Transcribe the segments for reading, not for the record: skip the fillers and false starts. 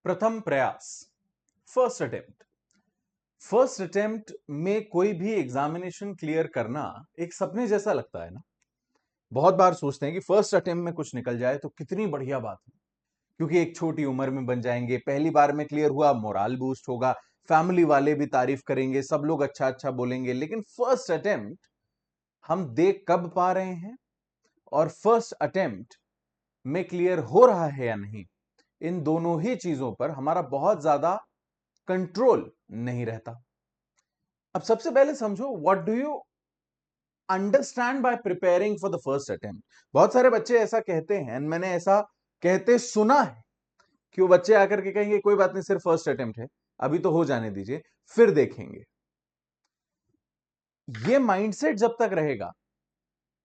प्रथम प्रयास, first attempt. First attempt में कोई भी एग्जामिनेशन क्लियर करना एक सपने जैसा लगता है ना। बहुत बार सोचते हैं कि फर्स्ट अटेम्प्ट में कुछ निकल जाए तो कितनी बढ़िया बात है, क्योंकि एक छोटी उम्र में बन जाएंगे, पहली बार में क्लियर हुआ, मोराल बूस्ट होगा, फैमिली वाले भी तारीफ करेंगे, सब लोग अच्छा अच्छा बोलेंगे। लेकिन फर्स्ट अटेम्प्ट हम देख कब पा रहे हैं और फर्स्ट अटेम्प्ट में क्लियर हो रहा है या नहीं, इन दोनों ही चीजों पर हमारा बहुत ज्यादा कंट्रोल नहीं रहता। अब सबसे पहले समझो, what do you understand by preparing for the first attempt. बहुत सारे बच्चे ऐसा कहते हैं, मैंने ऐसा कहते सुना है कि वो बच्चे आकर के कहेंगे कोई बात नहीं, सिर्फ फर्स्ट अटेम्प्ट है, अभी तो हो जाने दीजिए, फिर देखेंगे। ये माइंडसेट जब तक रहेगा,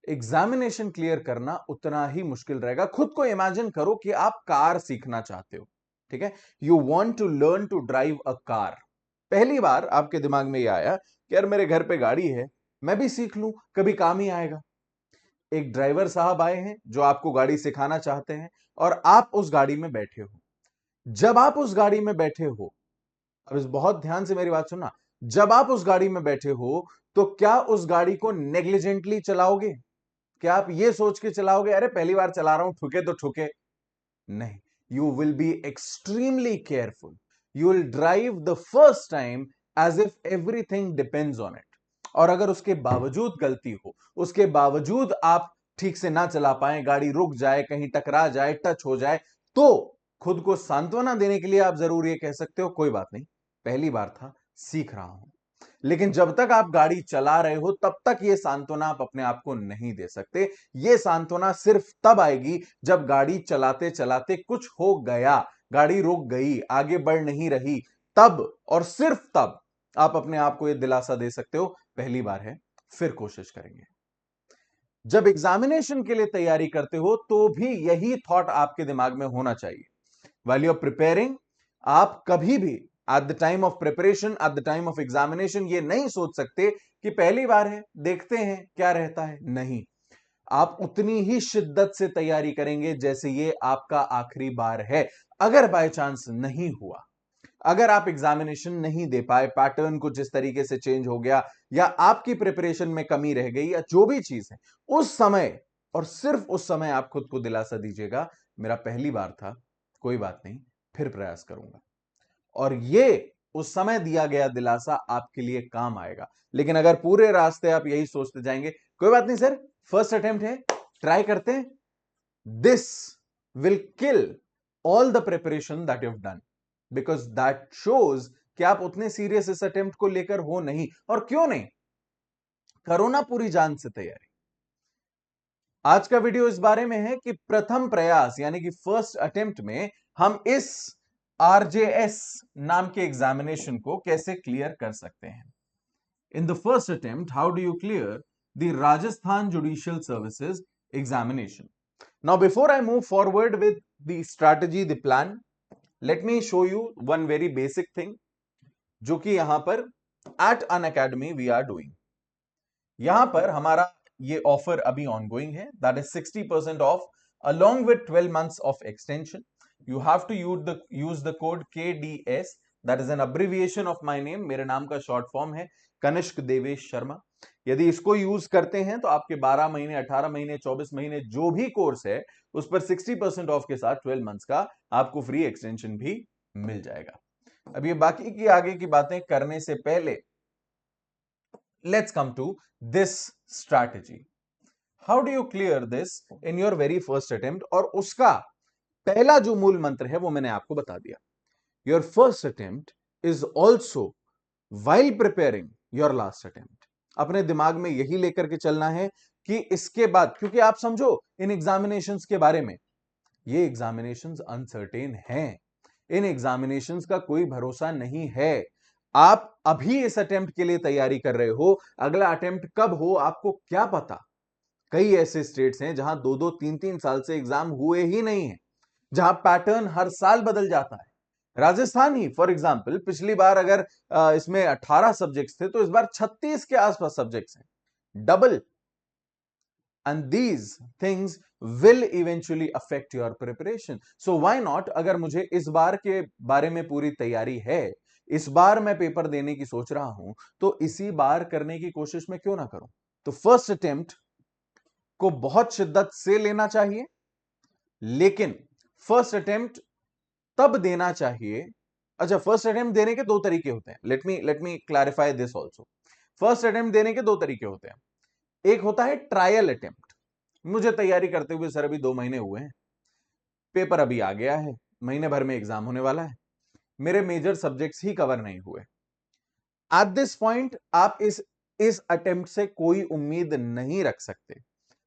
एग्जामिनेशन क्लियर करना उतना ही मुश्किल रहेगा। खुद को इमेजिन करो कि आप कार सीखना चाहते हो, ठीक है, you want to learn to drive a car. पहली बार आपके दिमाग में यह आया कि यार मेरे घर पे गाड़ी है, मैं भी सीख लूं, कभी काम ही आएगा। एक ड्राइवर साहब आए हैं जो आपको गाड़ी सिखाना चाहते हैं और आप उस गाड़ी में बैठे हो। जब आप उस गाड़ी में बैठे हो, अब इस बहुत ध्यान से मेरी बात सुनना, जब आप उस गाड़ी में बैठे हो तो क्या उस गाड़ी को नेग्लिजेंटली चलाओगे? क्या आप ये सोच के चलाओगे अरे पहली बार चला रहा हूं, ठुके तो ठुके? नहीं, you will be extremely careful. You will drive the first time as if everything depends on it. और अगर उसके बावजूद गलती हो, उसके बावजूद आप ठीक से ना चला पाए, गाड़ी रुक जाए, कहीं टकरा जाए, टच हो जाए, तो खुद को सांत्वना देने के लिए आप जरूर ये कह सकते हो कोई बात नहीं, पहली बार था, सीख रहा हूं। लेकिन जब तक आप गाड़ी चला रहे हो तब तक ये सांत्वना आप अपने आप को नहीं दे सकते। ये सांत्वना सिर्फ तब आएगी जब गाड़ी चलाते चलाते कुछ हो गया, गाड़ी रुक गई, आगे बढ़ नहीं रही, तब और सिर्फ तब आप अपने आप को यह दिलासा दे सकते हो पहली बार है, फिर कोशिश करेंगे। जब एग्जामिनेशन के लिए तैयारी करते हो तो भी यही थॉट आपके दिमाग में होना चाहिए। व्हाइल यू आर प्रिपेयरिंग, आप कभी भी at the time of preparation, at the time of examination ये नहीं सोच सकते कि पहली बार है, देखते हैं क्या रहता है। नहीं, आप उतनी ही शिद्दत से तैयारी करेंगे जैसे ये आपका आखिरी बार है। अगर बाय चांस नहीं हुआ, अगर आप एग्जामिनेशन नहीं दे पाए, पैटर्न कुछ इस तरीके से चेंज हो गया, या आपकी प्रिपरेशन में कमी रह गई, या जो भी चीज है, उस समय और सिर्फ उस समय आप खुद को दिलासा दीजिएगा मेरा पहली बार था, कोई बात नहीं, फिर प्रयास करूंगा। और ये उस समय दिया गया दिलासा आपके लिए काम आएगा। लेकिन अगर पूरे रास्ते आप यही सोचते जाएंगे कोई बात नहीं सर, फर्स्ट अटेम्प्ट है, ट्राई करते हैं, this will kill all the preparation that you have done, because that shows कि आप उतने सीरियस इस अटेम्प्ट को लेकर हो नहीं। और क्यों नहीं, करो ना पूरी जान से तैयारी। आज का वीडियो इस बारे में है कि प्रथम प्रयास यानी कि फर्स्ट अटेम्प्ट में हम इस आरजेएस नाम के एग्जामिनेशन को कैसे क्लियर कर सकते हैं। In the first attempt, how do you clear the Rajasthan judicial services examination? Now before I move forward with the strategy, the plan, let me show you one very basic thing, जो कि यहां पर at Unacademy we are doing. यहां पर हमारा ये offer अभी ongoing है, that is 60% off along with 12 months of extension. You have to use the code KDS, that is an abbreviation of my name, मेरे नाम का शॉर्ट फॉर्म है कनिष्क देवेश शर्मा। यदि इसको यूज करते हैं तो आपके 12 महीने, 18 महीने, 24 महीने जो भी कोर्स है उस पर 60% ऑफ के साथ 12 मंथ्स का आपको फ्री एक्सटेंशन भी मिल जाएगा। अब ये बाकी की आगे की बातें करने से पहले let's come to this strategy. How do you clear this in your very first attempt? और उसका पहला जो मूल मंत्र है वो मैंने आपको बता दिया। Your first attempt is also while preparing your last attempt. अपने दिमाग में यही लेकर के चलना है कि इसके बाद, क्योंकि आप समझो इन एग्जामिनेशंस के बारे में, ये एग्जामिनेशंस अनसर्टेन हैं, इन एग्जामिनेशंस का कोई भरोसा नहीं है। आप अभी इस अटेम्प्ट के लिए तैयारी कर रहे हो, अगला अटेम्प्ट कब हो आपको क्या पता। कई ऐसे स्टेट्स हैं जहां 2-2, 3-3 साल से एग्जाम हुए ही नहीं है, जहां पैटर्न हर साल बदल जाता है। राजस्थान ही फॉर एग्जाम्पल, पिछली बार अगर इसमें 18 सब्जेक्ट्स थे तो इस बार 36 के आसपास सब्जेक्ट्स हैं, double. And these things will eventually affect your preparation. So why not, अगर मुझे इस बार के बारे में पूरी तैयारी है, इस बार मैं पेपर देने की सोच रहा हूं, तो इसी बार करने की कोशिश मैं क्यों ना करूं? तो फर्स्ट अटेम्प्ट को बहुत शिद्दत से लेना चाहिए, लेकिन फर्स्ट अटेम्प्ट तब देना चाहिए। अच्छा, फर्स्ट अटेम्प्ट देने के दो तरीके होते हैं। Let me clarify this also. First attempt देने के दो तरीके होते हैं। एक होता है ट्रायल अटेम्प्ट। मुझे तैयारी करते हुए सर अभी 2 महीने हुए हैं, पेपर अभी आ गया है, महीने भर में एग्जाम होने वाला है, मेरे मेजर सब्जेक्ट्स ही कवर नहीं हुए। एट दिस पॉइंट आप इस अटेम्प्ट से कोई उम्मीद नहीं रख सकते,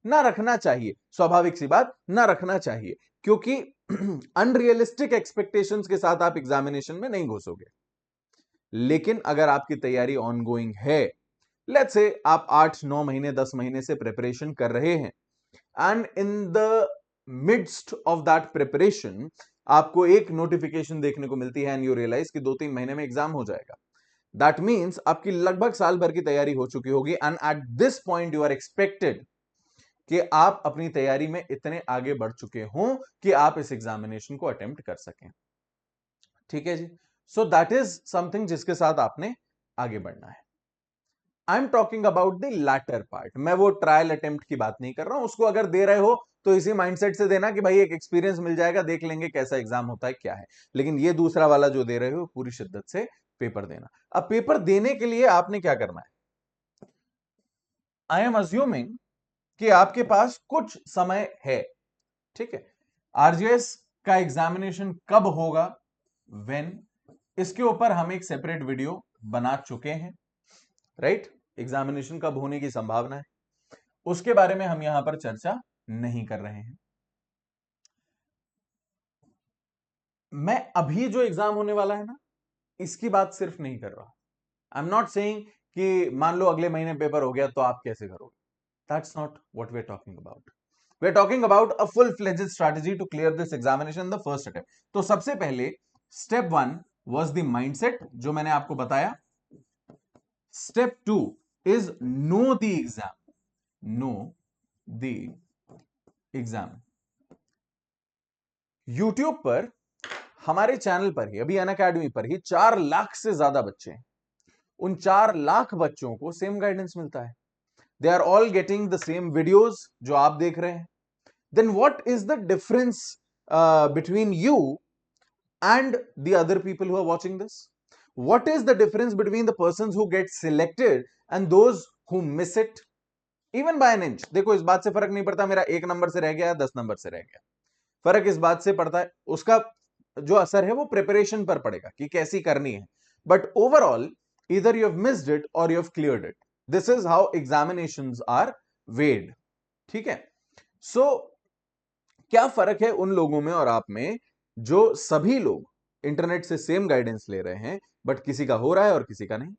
ना रखना चाहिए। स्वाभाविक सी बात, ना रखना चाहिए, क्योंकि अनरियलिस्टिक एक्सपेक्टेशंस के साथ आप एग्जामिनेशन में नहीं घुसोगे। लेकिन अगर आपकी तैयारी ऑनगोइंग है, लेट्स से आप 8-9 महीने 10 महीने से प्रिपरेशन कर रहे हैं, and in the midst of that preparation आपको एक नोटिफिकेशन देखने को मिलती है एंड यू रियलाइज कि 2-3 महीने में एग्जाम हो जाएगा। दैट मीन्स आपकी लगभग साल भर की तैयारी हो चुकी होगी, and at this point you are expected कि आप अपनी तैयारी में इतने आगे बढ़ चुके हों कि आप इस एग्जामिनेशन को अटेम्प्ट कर सकें। ठीक है जी। सो दैट इज समथिंग जिसके साथ आपने आगे बढ़ना है। I am talking about the latter part. मैं वो ट्रायल अटेम्प्ट की बात नहीं कर रहा हूं। उसको अगर दे रहे हो तो इसी माइंडसेट से देना कि भाई एक एक्सपीरियंस मिल जाएगा, देख लेंगे कैसा एग्जाम होता है क्या है। लेकिन ये दूसरा वाला जो दे रहे हो, पूरी शिद्दत से पेपर देना। अब पेपर देने के लिए आपने क्या करना है? आई एम अज्यूमिंग कि आपके पास कुछ समय है। ठीक है, आरजीएस का एग्जामिनेशन कब होगा, व्हेन, इसके ऊपर हम एक सेपरेट वीडियो बना चुके हैं, राइट? एग्जामिनेशन कब होने की संभावना है, उसके बारे में हम यहां पर चर्चा नहीं कर रहे हैं। मैं अभी जो एग्जाम होने वाला है ना, इसकी बात सिर्फ नहीं कर रहा। आई एम नॉट सेइंग कि मान लो अगले महीने पेपर हो गया तो आप कैसे करोगे। That's not what we are talking about. We are talking about a full fledged strategy to clear this examination the first attempt. तो सबसे पहले स्टेप 1 वाज द माइंडसेट, जो मैंने आपको बताया। Step 2 is know the exam. Know the exam. YouTube पर हमारे channel पर ही, अभी अनअकैडमी पर ही 4 लाख से ज्यादा बच्चे हैं। उन 4 लाख बच्चों को सेम गाइडेंस मिलता है। They are all getting the same videos जो आप देख रहे हैं। Then what is the difference between you and the other people who are watching this? What is the difference between the persons who get selected and those who miss it even by an inch? देखो, इस बात से फर्क नहीं पड़ता मेरा 1 number से रह गया 10 नंबर से रह गया। फर्क इस बात से पड़ता है, उसका जो असर है वो प्रिपरेशन पर पड़ेगा कि कैसी करनी है। But overall either you have missed it or you have cleared it. This is how examinations are weighed. ठीक है? So क्या फर्क है उन लोगों में और आप में, जो सभी लोग इंटरनेट से सेम गाइडेंस ले रहे हैं बट किसी का हो रहा है और किसी का नहीं?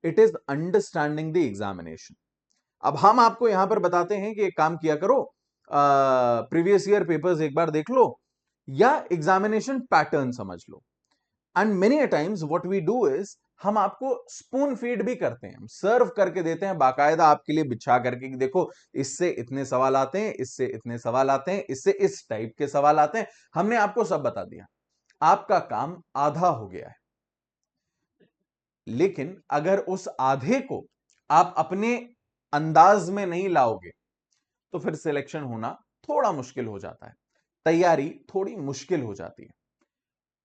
It is understanding the examination. अब हम आपको यहां पर बताते हैं कि एक काम किया करो, प्रीवियस ईयर पेपर्स एक बार देख लो या एग्जामिनेशन पैटर्न समझ लो। And many a times what we do is, हम आपको स्पून फीड भी करते हैं, हम सर्व करके देते हैं बाकायदा आपके लिए बिछा करके कि देखो इससे इतने सवाल आते हैं, इससे इतने सवाल आते हैं, इससे इस टाइप के सवाल आते हैं। हमने आपको सब बता दिया, आपका काम आधा हो गया है। लेकिन अगर उस आधे को आप अपने अंदाज में नहीं लाओगे तो फिर सिलेक्शन होना थोड़ा मुश्किल हो जाता है, तैयारी थोड़ी मुश्किल हो जाती है।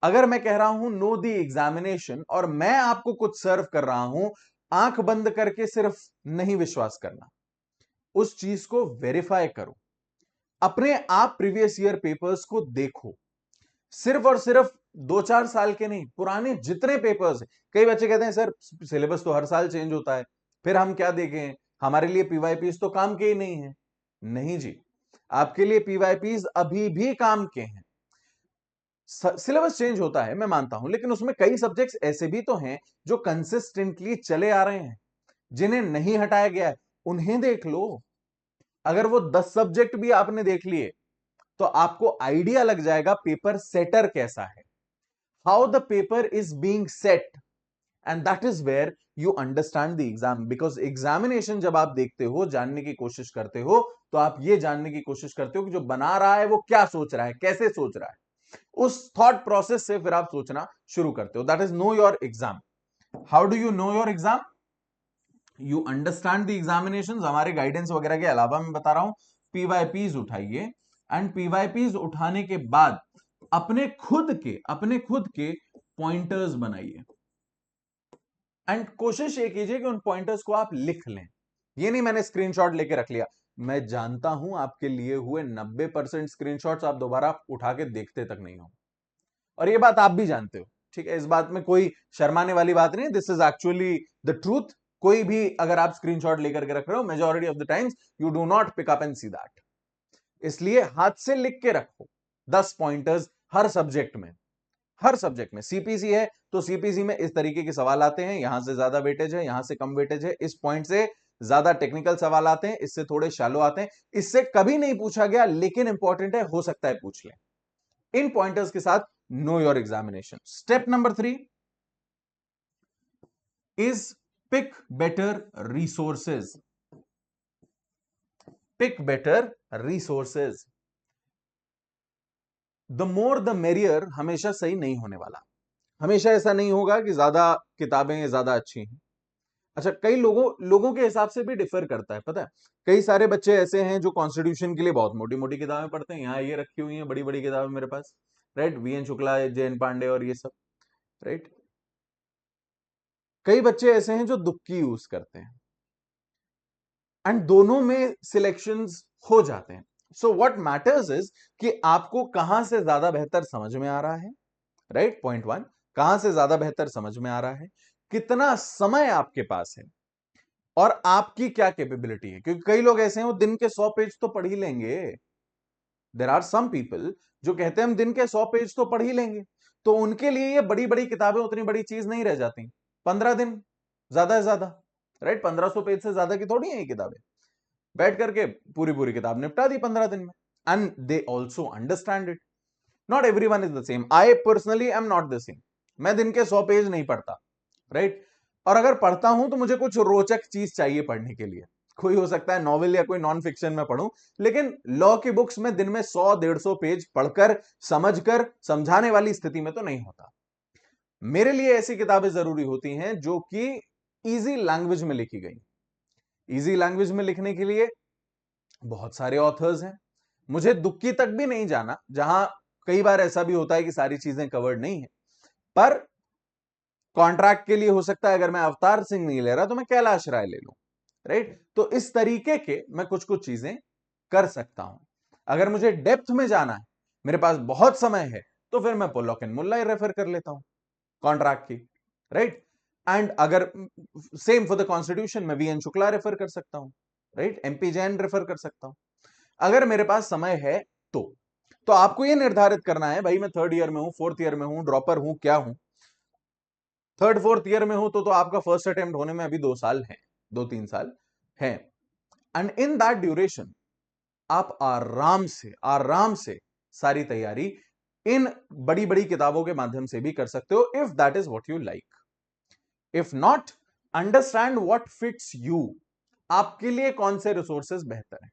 अगर मैं कह रहा हूं नो दी एग्जामिनेशन और मैं आपको कुछ सर्व कर रहा हूं, आंख बंद करके सिर्फ नहीं विश्वास करना, उस चीज को वेरीफाई करो। अपने आप प्रीवियस ईयर पेपर्स को देखो, सिर्फ और सिर्फ 2-4 साल के नहीं, पुराने जितने पेपर्स हैं। कई बच्चे कहते हैं सर सिलेबस तो हर साल चेंज होता है, फिर हम क्या देखें, हमारे लिए पीवाईपीज तो काम के ही नहीं है। नहीं जी, आपके लिए पीवाईपीज अभी भी काम के हैं। सिलेबस चेंज होता है मैं मानता हूं, लेकिन उसमें कई सब्जेक्ट्स ऐसे भी तो हैं जो कंसिस्टेंटली चले आ रहे हैं, जिन्हें नहीं हटाया गया है, उन्हें देख लो। अगर वो 10 सब्जेक्ट भी आपने देख लिए तो आपको आइडिया लग जाएगा पेपर सेटर कैसा है, how the paper is being set, and that is where you understand the exam. Because examination जब आप देखते हो, जानने की कोशिश करते हो, तो आप ये जानने की कोशिश करते हो कि जो बना रहा है वो क्या सोच रहा है, कैसे सोच रहा है। उस थॉट प्रोसेस से फिर आप सोचना शुरू करते हो। That is know your exam. How do you know your exam? You understand the examination. हमारे गाइडेंस वगैरह के अलावा मैं बता रहा हूं, पीवाईपीज उठाइए, एंड पीवाईपीज उठाने के बाद अपने खुद के पॉइंटर्स बनाइए, एंड कोशिश ये कीजिए कि उन पॉइंटर्स को आप लिख लें। ये नहीं मैंने स्क्रीनशॉट लेके रख लिया। मैं जानता हूं आपके लिए हुए 90% स्क्रीनशॉट्स आप दोबारा उठा के देखते तक नहीं हो, और ये बात आप भी जानते हो, ठीक है? इस बात में कोई शर्माने वाली बात नहीं, this is actually the truth. कोई भी अगर आप स्क्रीनशॉट लेकर के रख रहे हो, majority of the times you do not pick up and see that. इसलिए हाथ से लिख के रखो 10 पॉइंटर्स हर सब्जेक्ट में। हर सब्जेक्ट में सीपीसी है तो सीपीसी में इस तरीके के सवाल आते हैं, यहां से ज्यादा वेटेज है, यहां से कम वेटेज है, इस पॉइंट से ज्यादा टेक्निकल सवाल आते हैं, इससे थोड़े शैलो आते हैं, इससे कभी नहीं पूछा गया लेकिन इंपॉर्टेंट है, हो सकता है पूछ लें। इन पॉइंटर्स के साथ know your examination. Step number 3 is pick better resources. Pick better resources. The more the merrier हमेशा सही नहीं होने वाला। हमेशा ऐसा नहीं होगा कि ज्यादा किताबें ज्यादा अच्छी हैं। अच्छा, कई लोगों के हिसाब से भी डिफर करता है, पता है? कई सारे बच्चे ऐसे हैं जो कॉन्स्टिट्यूशन के लिए बहुत मोटी मोटी किताबें पढ़ते हैं, यहाँ ये रखी हुई हैं बड़ी बड़ी किताबें मेरे पास, राइट? वीएन शुक्ला, जयन पांडे और ये सब, राइट? कई बच्चे ऐसे हैं जो दुक्की यूज करते हैं, एंड दोनों में सिलेक्शंस हो जाते हैं। सो व्हाट मैटर्स इज कि आपको कहां से ज्यादा बेहतर समझ में आ रहा है, राइट? पॉइंट 1, कहां से ज्यादा बेहतर समझ में आ रहा है, कितना समय आपके पास है, और आपकी क्या कैपेबिलिटी है। क्योंकि कई लोग ऐसे हैं वो दिन के 100 पेज तो पढ़ ही लेंगे। देयर आर सम पीपल जो कहते हैं हम दिन के 100 पेज तो पढ़ ही लेंगे, तो उनके लिए ये बड़ी बड़ी किताबें उतनी बड़ी चीज नहीं रह जाती। 15 दिन ज्यादा से ज्यादा, राइट? 1500 पेज से ज्यादा की थोड़ी है ये किताबें। बैठ करके पूरी पूरी किताब निपटा दी 15 दिन में, and they also understand it. Not every one is the same. I personally am not the same. मैं दिन के 100 पेज नहीं पढ़ता, राइट? और अगर पढ़ता हूं तो मुझे कुछ रोचक चीज चाहिए पढ़ने के लिए। कोई हो सकता है नॉवेल या कोई नॉन फिक्शन में पढूं, लेकिन लॉ की बुक्स में दिन में 100-150 पेज पढ़कर समझकर समझाने वाली स्थिति में तो नहीं होता। मेरे लिए ऐसी किताबें जरूरी होती हैं जो कि इजी लैंग्वेज में लिखी गई। इजी लैंग्वेज में लिखने के लिए बहुत सारे ऑथर्स हैं। मुझे दुक्की तक भी नहीं जाना, जहां कई बार ऐसा भी होता है कि सारी चीजें कवर्ड नहीं है, पर कॉन्ट्रैक्ट के लिए हो सकता है अगर मैं अवतार सिंह नहीं ले रहा तो मैं कैलाश राय ले लूं, राइट? तो इस तरीके के मैं कुछ कुछ चीजें कर सकता हूं। अगर मुझे डेप्थ में जाना है, मेरे पास बहुत समय है, तो फिर मैं पोलॉक एंड मुल्ला रेफर कर लेता हूं कॉन्ट्रैक्ट की, राइट? एंड अगर सेम फॉर द कॉन्स्टिट्यूशन में वीएन शुक्ला रेफर कर सकता हूं, राइट? एमपी जैन रेफर कर सकता हूं, अगर मेरे पास समय है तो। तो आपको यह निर्धारित करना है, भाई मैं 3rd ईयर में हूं, 4th ईयर में हूं, ड्रॉपर हूं, क्या हूं? 3rd 4th ईयर में हो तो आपका फर्स्ट अटेम्प्ट होने में अभी 2 साल है, 2-3 साल है, एंड इन दैट ड्यूरेशन आप आराम से सारी तैयारी इन बड़ी बड़ी किताबों के माध्यम से भी कर सकते हो, if that is what you like. If not, understand what fits you. आपके लिए कौन से रिसोर्सेज बेहतर है,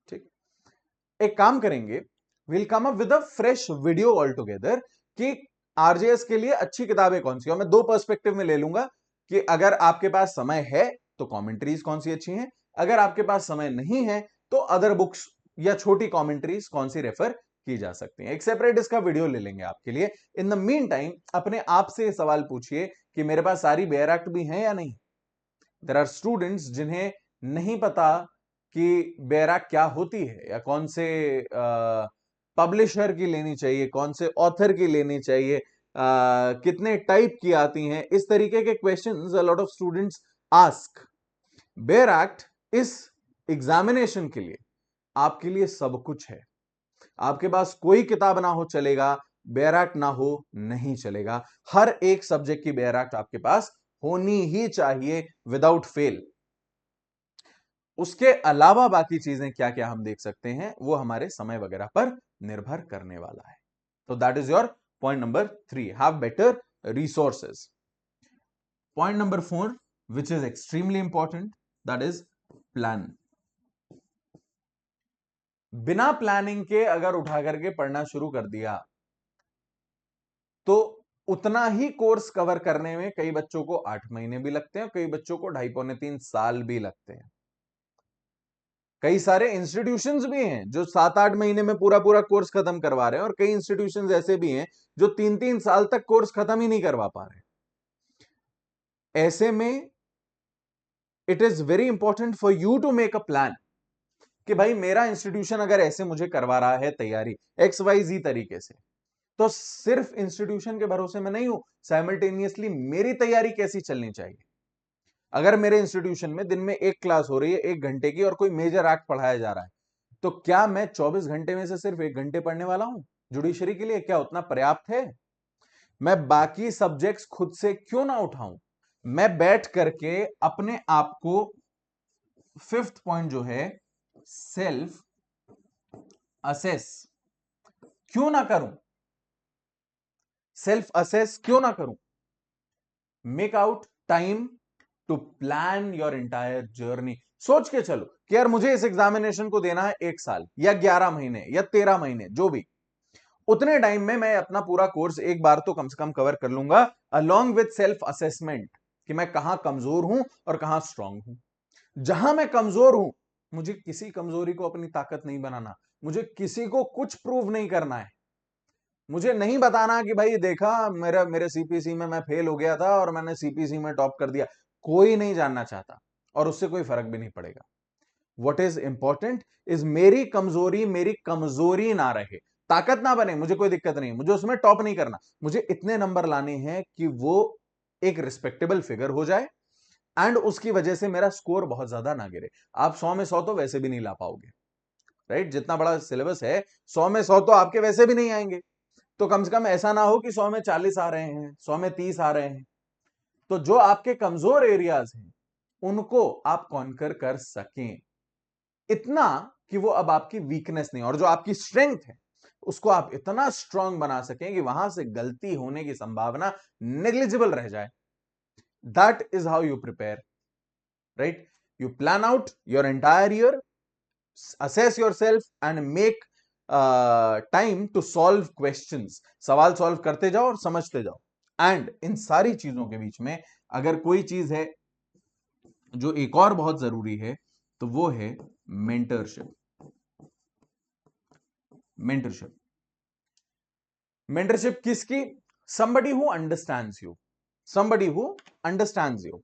ठीक? एक काम करेंगे, will come up with a fresh video all together कि आरजेएस के लिए अच्छी किताबें कौन सी, और मैं 2 पर्सपेक्टिव में ले लूंगा कि अगर आपके पास समय है तो कमेंट्रीज कौन सी अच्छी हैं, अगर आपके पास समय नहीं है तो अदर बुक्स या छोटी कमेंट्रीज कौन सी रेफर की जा सकती हैं। एक सेपरेट इसका वीडियो ले लेंगे आपके लिए। इन द मीन टाइम अपने आप से सवाल पूछिए कि मेरे पास सारी बेयर एक्ट भी हैं या नहीं। देयर आर स्टूडेंट्स जिन्हें नहीं पता कि बैराक क्या होती है, या कौन से पब्लिशर की लेनी चाहिए, कौन से ऑथर की लेनी चाहिए, कितने टाइप की आती हैं, इस तरीके के questions a lot of students ask. बैराक इस एग्जामिनेशन के लिए आपके लिए सब कुछ है। आपके पास कोई किताब ना हो चलेगा, बैराक ना हो नहीं चलेगा। हर एक सब्जेक्ट की बैराक आपके पास होनी ही चाहिए विदाउट फेल। उसके अलावा बाकी चीजें क्या क्या हम देख सकते हैं वो हमारे समय वगैरह पर निर्भर करने वाला है। तो that is your point number 3, have better resources. Point number 4, which is extremely important, that is plan. बिना प्लानिंग के अगर उठा करके पढ़ना शुरू कर दिया तो उतना ही कोर्स कवर करने में कई बच्चों को 8 महीने भी लगते हैं, कई बच्चों को 2.5 पौने 3 साल भी लगते हैं। कई सारे इंस्टीट्यूशंस भी हैं जो 7-8 महीने में पूरा पूरा कोर्स खत्म करवा रहे हैं, और कई इंस्टीट्यूशंस ऐसे भी हैं जो 3-3 साल तक कोर्स खत्म ही नहीं करवा पा रहे। ऐसे में it is very important for you to make a plan कि भाई मेरा इंस्टीट्यूशन अगर ऐसे मुझे करवा रहा है तैयारी XYZ तरीके से, तो सिर्फ इंस्टीट्यूशन के भरोसे में नहीं हूं, साइमल्टेनियसली मेरी तैयारी कैसी चलनी चाहिए। अगर मेरे इंस्टीट्यूशन में दिन में एक क्लास हो रही है 1 घंटे की और कोई मेजर एक्ट पढ़ाया जा रहा है, तो क्या मैं 24 घंटे में से सिर्फ 1 घंटे पढ़ने वाला हूं जुडिशरी के लिए? क्या उतना पर्याप्त है? मैं बाकी सब्जेक्ट्स खुद से क्यों ना उठाऊं? मैं बैठ करके अपने आप को, 5th पॉइंट जो है, सेल्फ असेस क्यों ना करूं? सेल्फ असेस क्यों ना करूं? Make out time to plan your entire journey. सोच के चलो कि यार मुझे इस एग्जामिनेशन को देना है 1 साल या 11 महीने या 13 महीने, जो भी, उतने टाइम में मैं अपना पूरा कोर्स एक बार तो कम से कम कवर कर लूंगा, अलोंग विद सेल्फ असेसमेंट कि मैं कहां कमजोर हूं और कहां स्ट्रांग हूं। जहां मैं कमजोर हूं, मुझे किसी कमजोरी को अपनी ताकत नहीं बनाना, मुझे किसी को कुछ प्रूव नहीं करना है। मुझे नहीं बताना कि भाई देखा मेरे सीपीसी में मैं फेल हो गया था और मैंने सीपीसी में टॉप कर दिया। कोई नहीं जानना चाहता और उससे कोई फर्क भी नहीं पड़ेगा। व्हाट इज इंपॉर्टेंट इज मेरी कमजोरी ना रहे, ताकत ना बने, मुझे कोई दिक्कत नहीं, मुझे उसमें टॉप नहीं करना, मुझे इतने नंबर लाने हैं कि वो एक रिस्पेक्टेबल फिगर हो जाए एंड उसकी वजह से मेरा स्कोर बहुत ज्यादा ना गिरे। आप 100 में 100 तो वैसे भी नहीं ला पाओगे, राइट? जितना बड़ा सिलेबस है, 100 में 100 तो आपके वैसे भी नहीं आएंगे। तो कम से कम ऐसा ना हो कि 100 में 40 आ रहे हैं, 100 में 30 आ रहे हैं। तो जो आपके कमजोर एरियाज हैं उनको आप कॉन्कर कर सकें, इतना कि वो अब आपकी वीकनेस नहीं, और जो आपकी स्ट्रेंथ है उसको आप इतना स्ट्रांग बना सकें कि वहां से गलती होने की संभावना नेग्लिजिबल रह जाए। That is how you prepare, right? You plan out your entire year, assess yourself and make time to solve questions। सवाल सॉल्व करते जाओ और समझते जाओ। एंड इन सारी चीजों के बीच में अगर कोई चीज है जो एक और बहुत जरूरी है, तो वो है मेंटरशिप। मेंटरशिप मेंटरशिप किसकी? somebody who understands you, somebody who understands you।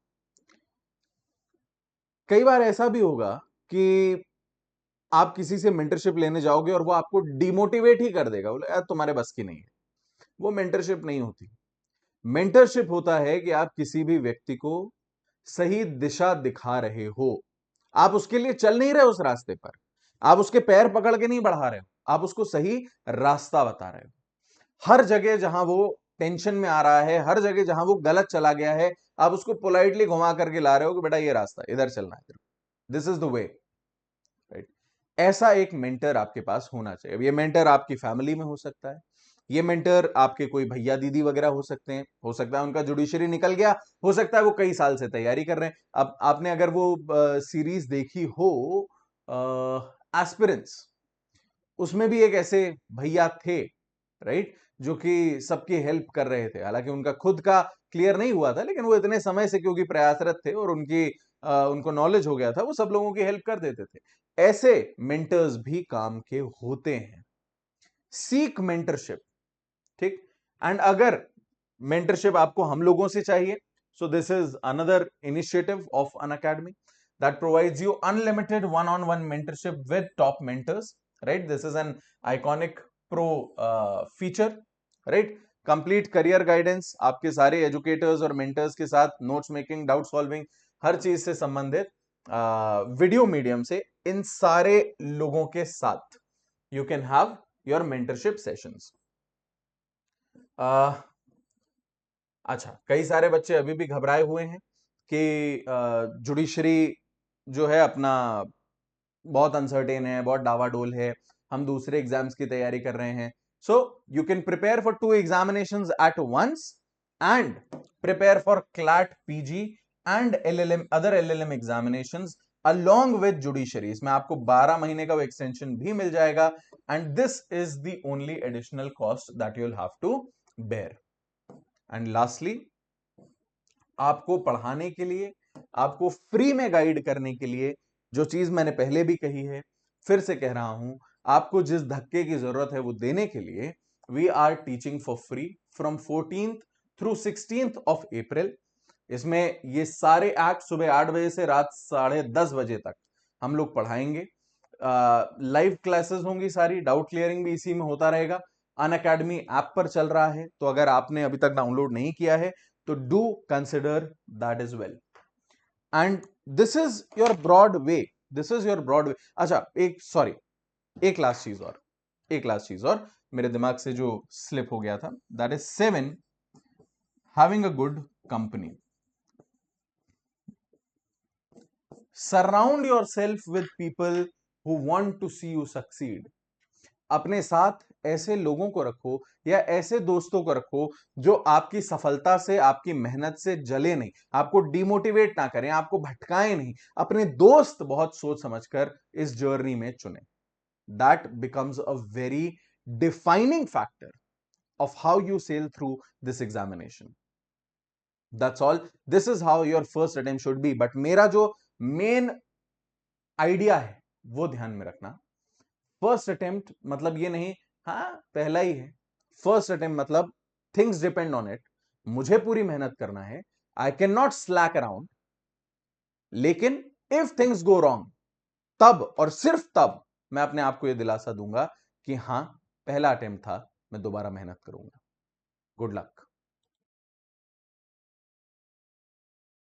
कई बार ऐसा भी होगा कि आप किसी से मेंटरशिप लेने जाओगे और वो आपको डिमोटिवेट ही कर देगा, बोले यार तुम्हारे बस की नहीं है। वो मेंटरशिप नहीं होती। मेंटरशिप होता है कि आप किसी भी व्यक्ति को सही दिशा दिखा रहे हो, आप उसके लिए चल नहीं रहे उस रास्ते पर, आप उसके पैर पकड़ के नहीं बढ़ा रहे हो, आप उसको सही रास्ता बता रहे हो। हर जगह जहां वो टेंशन में आ रहा है, हर जगह जहां वो गलत चला गया है, आप उसको पोलाइटली घुमा करके ला रहे हो कि बेटा ये रास्ता इधर चलना है, this is the way, right? ऐसा एक मेंटर आपके पास होना चाहिए। अब ये मेंटर आपकी फैमिली में हो सकता है, ये मेंटर आपके कोई भैया दीदी वगैरह हो सकते हैं, हो सकता है उनका जुडिशरी निकल गया, हो सकता है वो कई साल से तैयारी कर रहे हैं। अब आपने अगर वो सीरीज देखी हो एस्पिरेंट्स, उसमें भी एक ऐसे भैया थे, राइट, जो कि सबकी हेल्प कर रहे थे। हालांकि उनका खुद का क्लियर नहीं हुआ था, लेकिन वो इतने समय से क्योंकि प्रयासरत थे और उनको नॉलेज हो गया था, वो सब लोगों की हेल्प कर देते थे। ऐसे मेंटर्स भी काम के होते हैं। सीक मेंटरशिप, ठीक? एंड अगर मेंटरशिप आपको हम लोगों से चाहिए, so this is another initiative of an academy that provides you unlimited one on one mentorship with top mentors, right? This is an iconic pro feature, right? Complete career guidance आपके सारे educators और mentors के साथ, notes making, doubt solving, हर चीज से संबंधित video medium से इन सारे लोगों के साथ you can have your mentorship sessions. अच्छा, कई सारे बच्चे अभी भी घबराए हुए हैं कि जुडिशरी जो है अपना बहुत अनसर्टेन है, बहुत डावाडोल है, हम दूसरे एग्जाम्स की तैयारी कर रहे हैं। So you can prepare for 2 examinations at once and prepare for CLAT PG and LLM, other LLM examinations along with judiciary. इसमें आपको 12 महीने का वो एक्सटेंशन भी मिल जाएगा, and this is the only additional cost that you will have to bear. And lastly, आपको पढ़ाने के लिए, आपको फ्री में गाइड करने के लिए, जो चीज मैंने पहले भी कही है, फिर से कह रहा हूं, आपको जिस धक्के की जरूरत है वो देने के लिए we are teaching for free from 14th through 16th of April. इसमें ये सारे एक्ट सुबह 8 बजे से रात 10:30 बजे तक हम लोग पढ़ाएंगे। लाइव क्लासेस होंगी सारी, डाउट क्लियरिंग भी इसी में होता रहेगा। अनअकैडमी ऐप पर चल रहा है, तो अगर आपने अभी तक डाउनलोड नहीं किया है तो do consider that is well. And this is your broad way, this is your broad way. अच्छा, एक लास्ट चीज और मेरे दिमाग से जो स्लिप हो गया था, that is 7, having a good company. Surround yourself with people who want to see you succeed. अपने साथ ऐसे लोगों को रखो या ऐसे दोस्तों को रखो जो आपकी सफलता से, आपकी मेहनत से जले नहीं, आपको डिमोटिवेट ना करें, आपको भटकाएं नहीं। अपने दोस्त बहुत सोच समझकर इस जर्नी में चुने। That becomes a very defining factor of how you sail through this examination. That's all. This is how your first attempt should be. But मेरा जो मेन आइडिया है वो ध्यान में रखना। फर्स्ट अटेम्प्ट मतलब ये नहीं हाँ पहला ही है। फर्स्ट अटेम्प्ट मतलब थिंग्स डिपेंड ऑन इट, मुझे पूरी मेहनत करना है, I can not slack around. लेकिन इफ थिंग्स गो रॉन्ग, तब और सिर्फ तब मैं अपने आप को यह दिलासा दूंगा कि हां पहला अटेम्प्ट था, मैं दोबारा मेहनत करूंगा। Good luck.